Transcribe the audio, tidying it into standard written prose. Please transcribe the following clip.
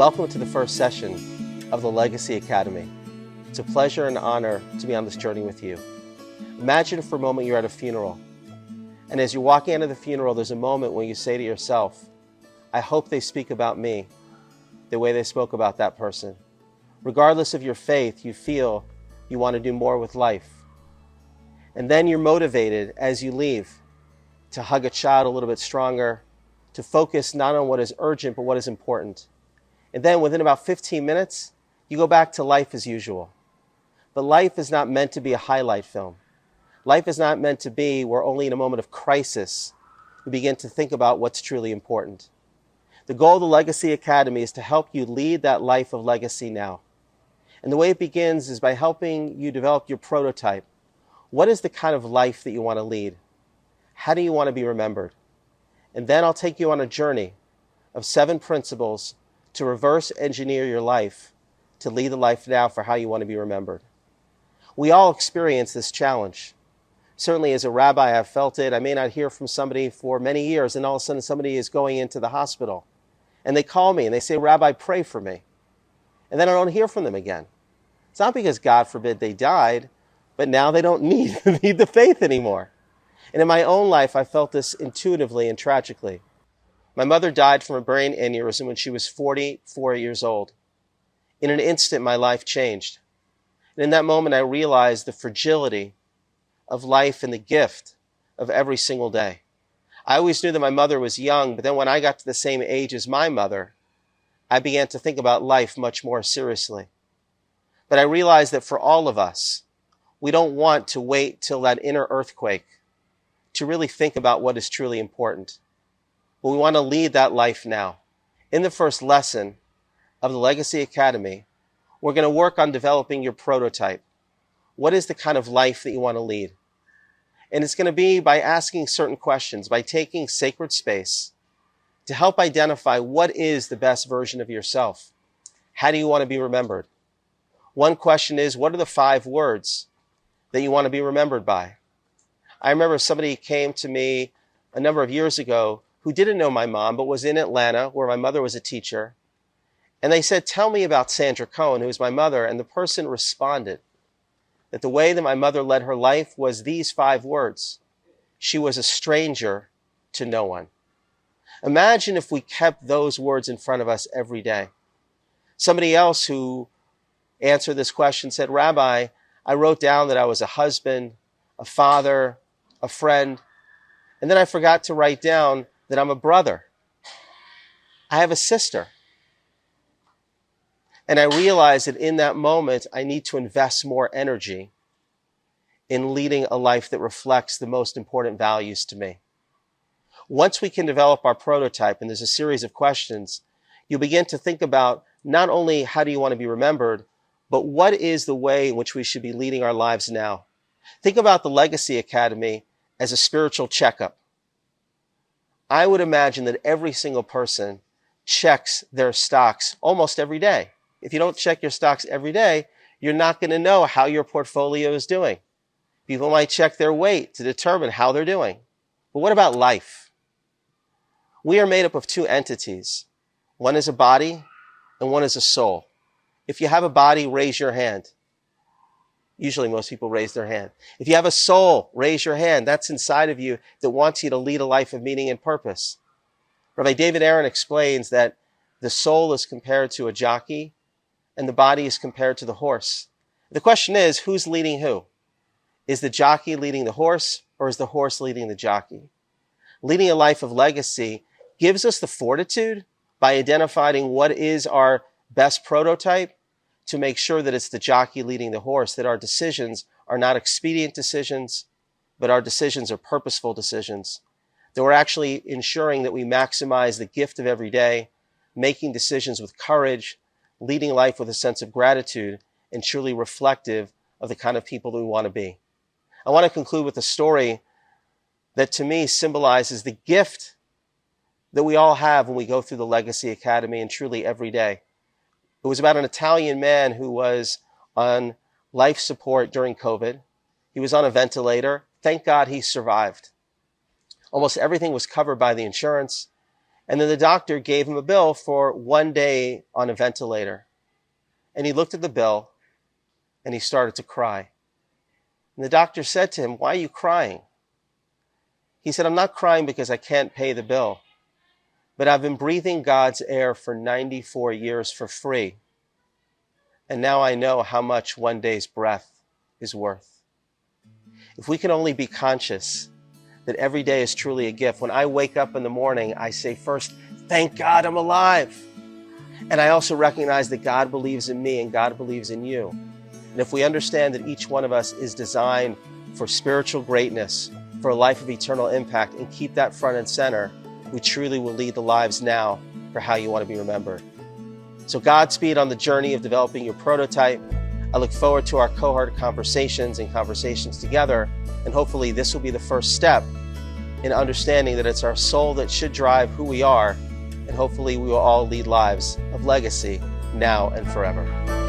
Welcome to the first session of the Legacy Academy. It's a pleasure and honor to be on this journey with you. Imagine for a moment you're at a funeral, and as you're walking out of the funeral, there's a moment when you say to yourself, I hope they speak about me the way they spoke about that person. Regardless of your faith, you feel you want to do more with life. And then you're motivated as you leave to hug a child a little bit stronger, to focus not on what is urgent, but what is important. And then within about 15 minutes, you go back to life as usual. But life is not meant to be a highlight film. Life is not meant to be where only in a moment of crisis you begin to think about what's truly important. The goal of the Legacy Academy is to help you lead that life of legacy now. And the way it begins is by helping you develop your prototype. What is the kind of life that you want to lead? How do you want to be remembered? And then I'll take you on a journey of 7 principles to reverse engineer your life to lead the life now for how you want to be remembered. We all experience this challenge. Certainly as a rabbi, I've felt it. I may not hear from somebody for many years, and all of a sudden somebody is going into the hospital. And they call me and they say, Rabbi, pray for me. And then I don't hear from them again. It's not because, God forbid, they died, but now they don't need the faith anymore. And in my own life, I felt this intuitively and tragically. My mother died from a brain aneurysm when she was 44 years old. In an instant, my life changed. And in that moment, I realized the fragility of life and the gift of every single day. I always knew that my mother was young, but then when I got to the same age as my mother, I began to think about life much more seriously. But I realized that for all of us, we don't want to wait till that inner earthquake to really think about what is truly important. But we want to lead that life now. In the first lesson of the Legacy Academy, we're going to work on developing your prototype. What is the kind of life that you want to lead? And it's going to be by asking certain questions, by taking sacred space to help identify what is the best version of yourself. How do you want to be remembered? One question is, what are the 5 words that you want to be remembered by? I remember somebody came to me a number of years ago who didn't know my mom, but was in Atlanta, where my mother was a teacher. And they said, tell me about Sandra Cohen, who was my mother. And the person responded that the way that my mother led her life was these 5 words. She was a stranger to no one. Imagine if we kept those words in front of us every day. Somebody else who answered this question said, Rabbi, I wrote down that I was a husband, a father, a friend, and then I forgot to write down that I'm a brother. I have a sister. And I realized that in that moment, I need to invest more energy in leading a life that reflects the most important values to me. Once we can develop our prototype, and there's a series of questions, you begin to think about not only how do you want to be remembered, but what is the way in which we should be leading our lives now. Think about the Legacy Academy as a spiritual checkup. I would imagine that every single person checks their stocks almost every day. If you don't check your stocks every day, you're not going to know how your portfolio is doing. People might check their weight to determine how they're doing. But what about life? We are made up of 2 entities. One is a body and one is a soul. If you have a body, raise your hand. Usually most people raise their hand. If you have a soul, raise your hand. That's inside of you that wants you to lead a life of meaning and purpose. Rabbi David Aaron explains that the soul is compared to a jockey and the body is compared to the horse. The question is, who's leading who? Is the jockey leading the horse, or is the horse leading the jockey? Leading a life of legacy gives us the fortitude by identifying what is our best prototype to make sure that it's the jockey leading the horse, that our decisions are not expedient decisions, but our decisions are purposeful decisions, that we're actually ensuring that we maximize the gift of every day, making decisions with courage, leading life with a sense of gratitude, and truly reflective of the kind of people that we want to be. I want to conclude with a story that to me symbolizes the gift that we all have when we go through the Legacy Academy and truly every day. It was about an Italian man who was on life support during COVID. He was on a ventilator. Thank God he survived. Almost everything was covered by the insurance. And then the doctor gave him a bill for 1 day on a ventilator. And he looked at the bill and he started to cry. And the doctor said to him, "Why are you crying?" He said, "I'm not crying because I can't pay the bill, but I've been breathing God's air for 94 years for free. And now I know how much 1 day's breath is worth." If we can only be conscious that every day is truly a gift. When I wake up in the morning, I say first, thank God I'm alive. And I also recognize that God believes in me and God believes in you. And if we understand that each one of us is designed for spiritual greatness, for a life of eternal impact, and keep that front and center, we truly will lead the lives now for how you want to be remembered. So Godspeed on the journey of developing your prototype. I look forward to our cohort conversations and conversations together, and hopefully this will be the first step in understanding that it's our soul that should drive who we are, and hopefully we will all lead lives of legacy now and forever.